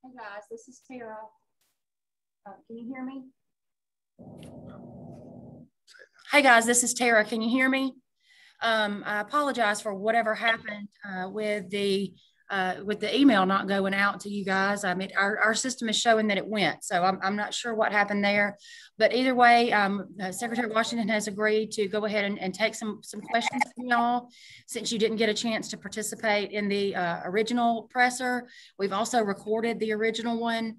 Hey guys, this is Tara. Can you hear me? Hey guys, this is Tara. Can you hear me? I apologize for whatever happened with the email not going out to you guys. I mean, our system is showing that it went, so I'm not sure what happened there. But either way, Secretary Washington has agreed to go ahead and take some questions from y'all since you didn't get a chance to participate in the original presser. We've also recorded the original one.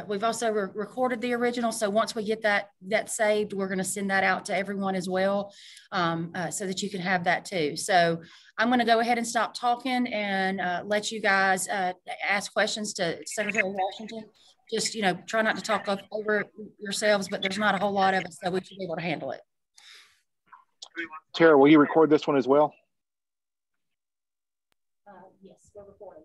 We've also recorded the original. So once we get that saved, we're going to send that out to everyone as well, so that you can have that too. So I'm going to go ahead and stop talking and let you guys ask questions to Secretary Washington. Just, try not to talk over yourselves, but there's not a whole lot of us, so we should be able to handle it. Tara, will you record this one as well? Yes, we're recording.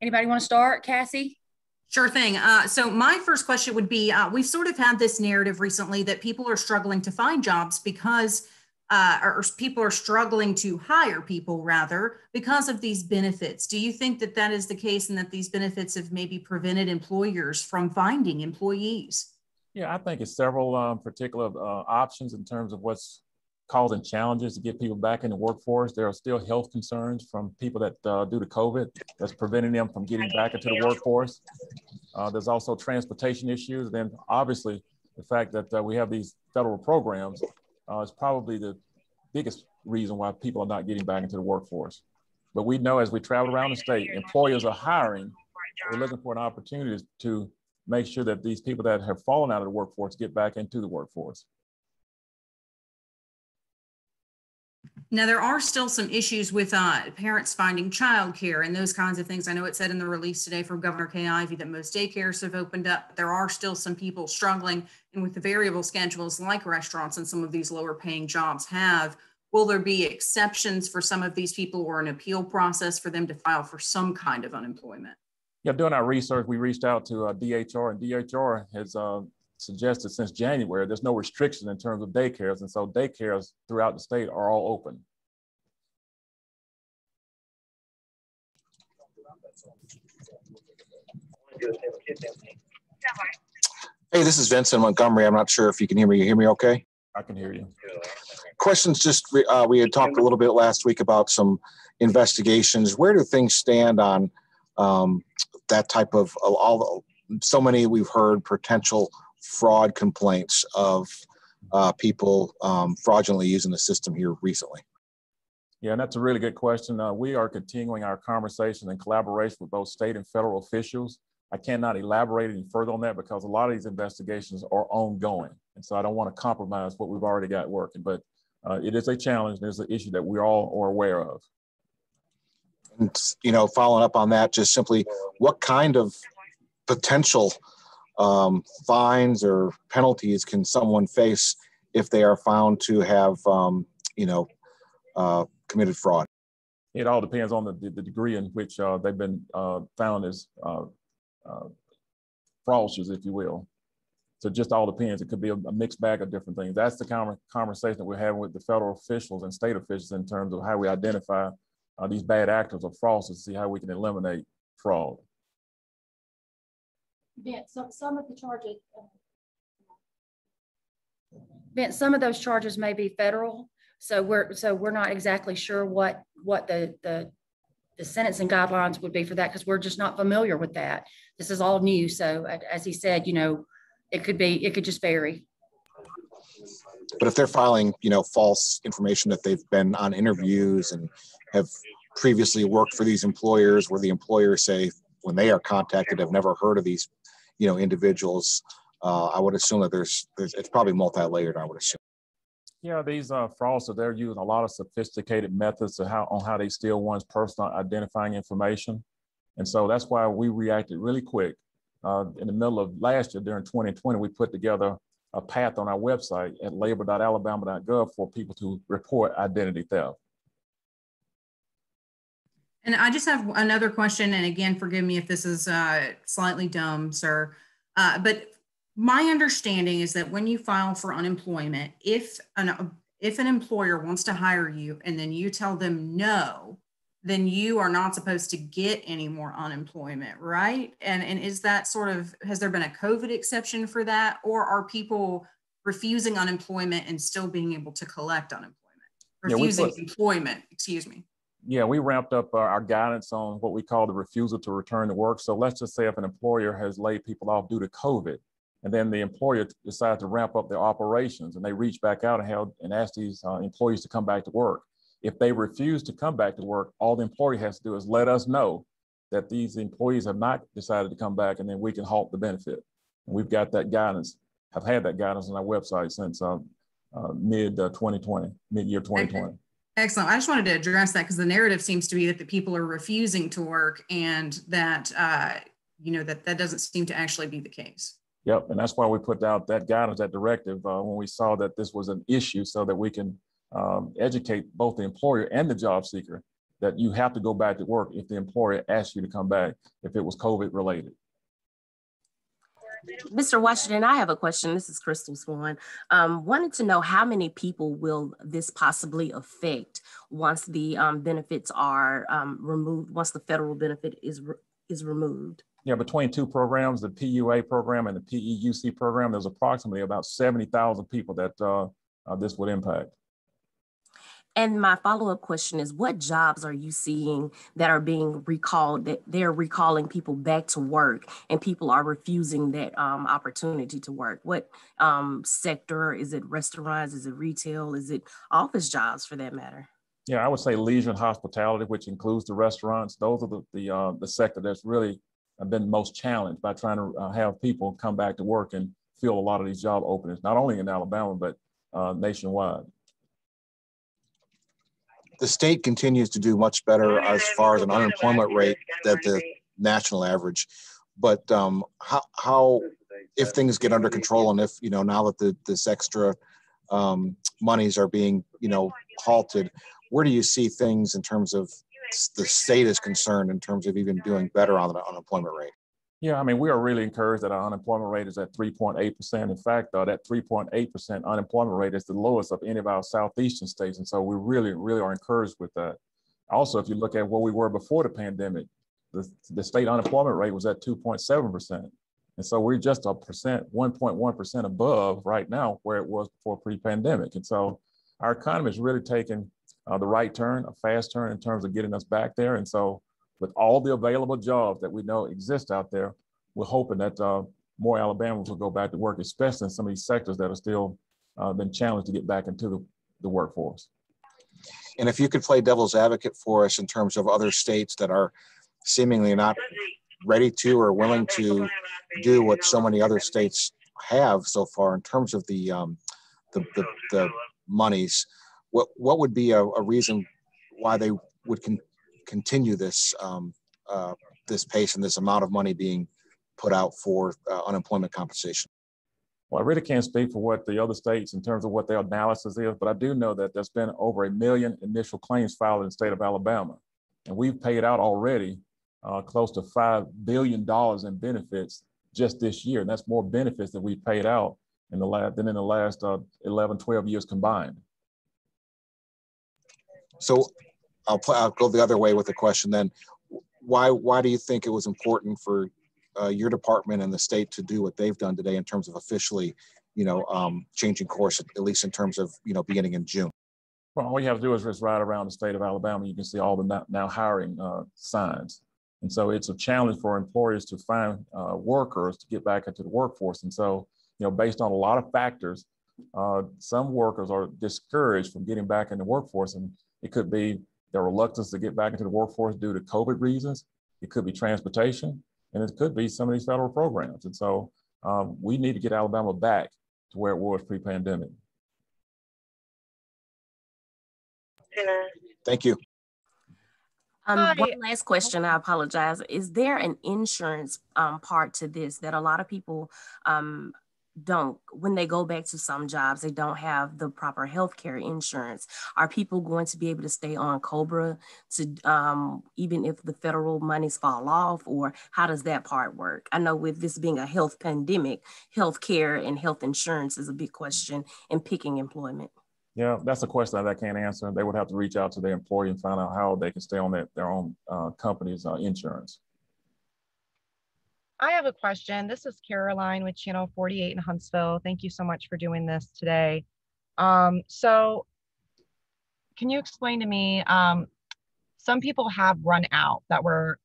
Anybody want to start? Cassie? Sure thing. So my first question would be, we've sort of had this narrative recently that people are struggling to find jobs because, or people are struggling to hire people rather because of these benefits. Do you think that that is the case and that these benefits have maybe prevented employers from finding employees? Yeah, I think it's several particular options in terms of what's causing challenges to get people back in the workforce. There are still health concerns from people that due to COVID that's preventing them from getting back into the workforce. There's also transportation issues. Then obviously the fact that we have these federal programs is probably the biggest reason why people are not getting back into the workforce. But we know as we travel around the state, employers are hiring. We're looking for an opportunity to make sure that these people that have fallen out of the workforce get back into the workforce. Now, there are still some issues with parents finding childcare and those kinds of things. I know it said in the release today from Governor Kay Ivey that most daycares have opened up, but there are still some people struggling. And with the variable schedules like restaurants and some of these lower paying jobs have, will there be exceptions for some of these people or an appeal process for them to file for some kind of unemployment? Yeah, doing our research, we reached out to DHR, and DHR has suggested since January, there's no restriction in terms of daycares. And so daycares throughout the state are all open. Hey, this is Vincent Montgomery. I'm not sure if you can hear me. You hear me okay? I can hear you. Questions, just we had talked a little bit last week about some investigations. Where do things stand on that type of, so many we've heard potential fraud complaints of people fraudulently using the system here recently? Yeah, and that's a really good question. We are continuing our conversation and collaboration with both state and federal officials. I cannot elaborate any further on that because a lot of these investigations are ongoing. And so I don't want to compromise what we've already got working, but it is a challenge. There's an issue that we all are aware of. And, following up on that, just simply what kind of potential fines or penalties can someone face if they are found to have, committed fraud? It all depends on the degree in which they've been found as fraudsters, if you will. So it just all depends. It could be a mixed bag of different things. That's the conversation that we're having with the federal officials and state officials in terms of how we identify these bad actors or fraudsters to see how we can eliminate fraud. Vince, some of the charges, Vince, some of those charges may be federal. So we're not exactly sure what the sentencing guidelines would be for that because we're just not familiar with that. This is all new. So as he said, it could just vary. But if they're filing, false information that they've been on interviews and have previously worked for these employers where the employers say when they are contacted have never heard of these, individuals, I would assume that it's probably multi-layered, I would assume. Yeah, these fraudsters, they're using a lot of sophisticated methods on how they steal one's personal identifying information. And so that's why we reacted really quick. In the middle of last year, during 2020, we put together a path on our website at labor.alabama.gov for people to report identity theft. And I just have another question. And again, forgive me if this is slightly dumb, sir. But my understanding is that when you file for unemployment, if an employer wants to hire you and then you tell them no, then you are not supposed to get any more unemployment, right? And is that sort of, has there been a COVID exception for that? Or are people refusing unemployment and still being able to collect unemployment? Refusing employment, excuse me. Yeah, we ramped up our guidance on what we call the refusal to return to work. So let's just say if an employer has laid people off due to COVID, and then the employer decides to ramp up their operations and they reach back out and ask these employees to come back to work. If they refuse to come back to work, all the employer has to do is let us know that these employees have not decided to come back, and then we can halt the benefit. And we've got that guidance, have had that guidance on our website since mid-year 2020. Excellent. I just wanted to address that because the narrative seems to be that the people are refusing to work, and that, that doesn't seem to actually be the case. Yep. And that's why we put out that guidance, that directive, when we saw that this was an issue, so that we can educate both the employer and the job seeker that you have to go back to work if the employer asks you to come back, if it was COVID related. Mr. Washington, I have a question. This is Crystal Swan. Wanted to know how many people will this possibly affect once the benefits are removed, once the federal benefit is removed? Yeah, between two programs, the PUA program and the PEUC program, there's approximately about 70,000 people that this would impact. And my follow-up question is, what jobs are you seeing that are being recalled, that they're recalling people back to work and people are refusing that opportunity to work? What sector? Is it restaurants? Is it retail? Is it office jobs for that matter? Yeah, I would say leisure and hospitality, which includes the restaurants. Those are the sector that's really been most challenged by trying to have people come back to work and fill a lot of these job openings, not only in Alabama, but nationwide. The state continues to do much better as far as an unemployment rate than the national average. But how, if things get under control, and if, now that this extra monies are being, halted, where do you see things in terms of the state is concerned in terms of even doing better on the unemployment rate? Yeah, I mean, we are really encouraged that our unemployment rate is at 3.8%. In fact, that 3.8% unemployment rate is the lowest of any of our southeastern states. And so we really, really are encouraged with that. Also, if you look at where we were before the pandemic, the state unemployment rate was at 2.7%. And so we're just 1.1% above right now where it was before pre-pandemic. And so our economy is really taking the right turn, a fast turn in terms of getting us back there. And so with all the available jobs that we know exist out there, we're hoping that more Alabamans will go back to work, especially in some of these sectors that are still been challenged to get back into the workforce. And if you could play devil's advocate for us in terms of other states that are seemingly not ready to or willing to do what so many other states have so far in terms of the monies, what would be a reason why they would continue this this pace and this amount of money being put out for unemployment compensation? Well, I really can't speak for what the other states in terms of what their analysis is, but I do know that there's been over 1 million initial claims filed in the state of Alabama. And we've paid out already close to $5 billion in benefits just this year. And that's more benefits that we've paid out than in the last 11, 12 years combined. So I'll go the other way with the question then. Why do you think it was important for your department and the state to do what they've done today in terms of officially, changing course, at least in terms of, beginning in June? Well, all you have to do is just ride around the state of Alabama. You can see all the now hiring signs. And so it's a challenge for employers to find workers to get back into the workforce. And so, based on a lot of factors, some workers are discouraged from getting back in the workforce. And it could be their reluctance to get back into the workforce due to COVID reasons. It could be transportation, and it could be some of these federal programs. And so we need to get Alabama back to where it was pre-pandemic. Thank you. One last question, I apologize. Is there an insurance part to this that a lot of people when they go back to some jobs, they don't have the proper healthcare insurance. Are people going to be able to stay on COBRA to even if the federal monies fall off, or how does that part work? I know with this being a health pandemic, healthcare and health insurance is a big question in picking employment. Yeah, that's a question that I can't answer. They would have to reach out to their employer and find out how they can stay on their own company's insurance. I have a question. This is Caroline with Channel 48 in Huntsville. Thank you so much for doing this today. So can you explain to me, some people have run out that were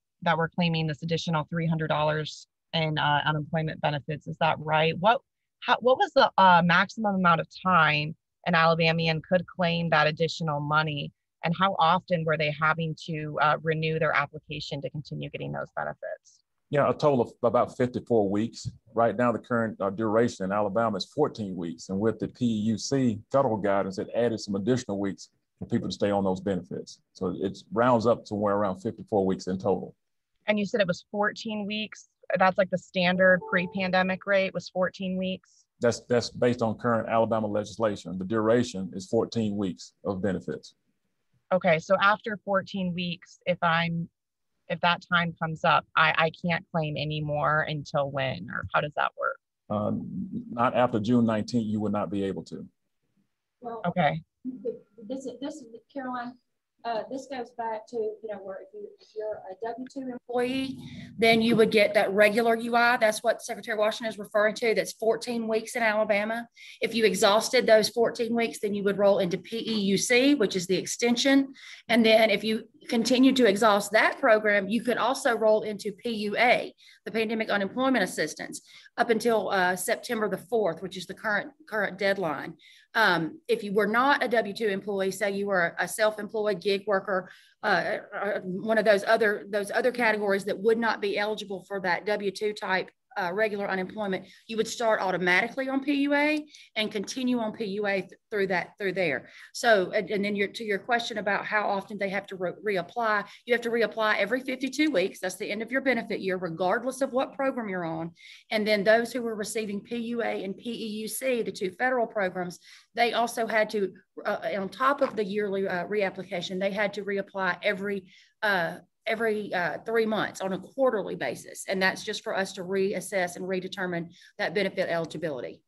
claiming this additional $300 in unemployment benefits. Is that right? What was the maximum amount of time an Alabamian could claim that additional money, and how often were they having to renew their application to continue getting those benefits? Yeah, a total of about 54 weeks. Right now, the current duration in Alabama is 14 weeks. And with the PEUC federal guidance, it added some additional weeks for people to stay on those benefits. So it rounds up to somewhere around 54 weeks in total. And you said it was 14 weeks. That's like the standard pre-pandemic rate was 14 weeks. That's based on current Alabama legislation. The duration is 14 weeks of benefits. Okay, so after 14 weeks, if that time comes up, I can't claim anymore until when, or how does that work? Not after June 19th, you would not be able to. Well, okay. This is Caroline. This goes back to, where if you're a W-2 employee, then you would get that regular UI. That's what Secretary Washington is referring to. That's 14 weeks in Alabama. If you exhausted those 14 weeks, then you would roll into PEUC, which is the extension. And then if you continue to exhaust that program, you could also roll into PUA, the Pandemic Unemployment Assistance, up until September the 4th, which is the current deadline. If you were not a W-2 employee, say you were a self-employed gig worker, one of those other categories that would not be eligible for that W-2 type regular unemployment, you would start automatically on PUA and continue on PUA through there. So, and then to your question about how often they have to reapply, you have to reapply every 52 weeks. That's the end of your benefit year, regardless of what program you're on. And then those who were receiving PUA and PEUC, the two federal programs, they also had to, on top of the yearly reapplication, they had to reapply every 3 months on a quarterly basis. And that's just for us to reassess and redetermine that benefit eligibility.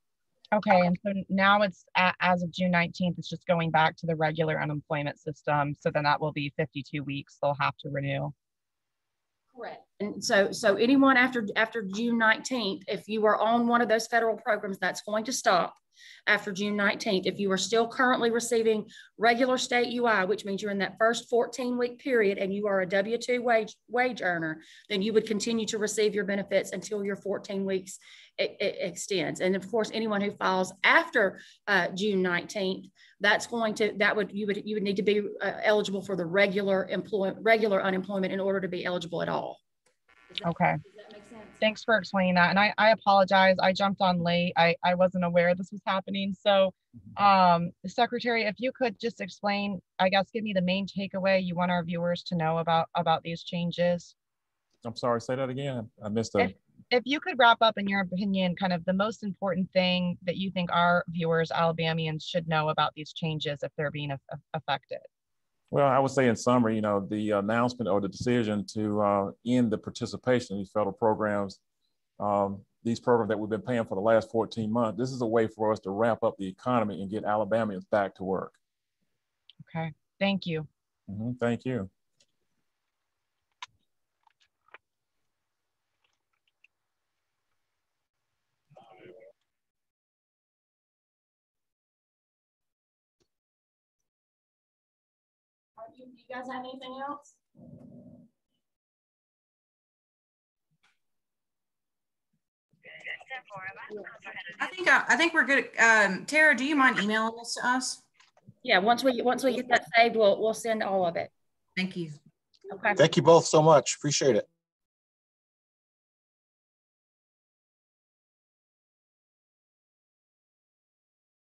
Okay, and so now it's as of June 19th, it's just going back to the regular unemployment system. So then that will be 52 weeks they'll have to renew. Correct. And so anyone after June 19th, if you are on one of those federal programs, that's going to stop after June 19th. If you are still currently receiving regular state UI, which means you're in that first 14-week period and you are a W-2 wage earner, then you would continue to receive your benefits until your 14 weeks extends. And of course, anyone who files after June 19th, you would need to be eligible for the regular unemployment in order to be eligible at all. Okay. Does that make sense? Thanks for explaining that. And I apologize. I jumped on late. I wasn't aware this was happening. So Secretary, if you could just explain, I guess, give me the main takeaway you want our viewers to know about these changes. I'm sorry, say that again. I missed that. If you could wrap up, in your opinion, kind of the most important thing that you think our viewers, Alabamians, should know about these changes if they're being affected. Well, I would say in summary, the announcement or the decision to end the participation in these federal programs, these programs that we've been paying for the last 14 months, this is a way for us to ramp up the economy and get Alabamians back to work. Okay, thank you. Thank you. Do you guys have anything else? I think we're good. Tara, do you mind emailing this to us? Yeah, once we get that saved, we'll send all of it. Thank you. Okay. Thank you both so much. Appreciate it.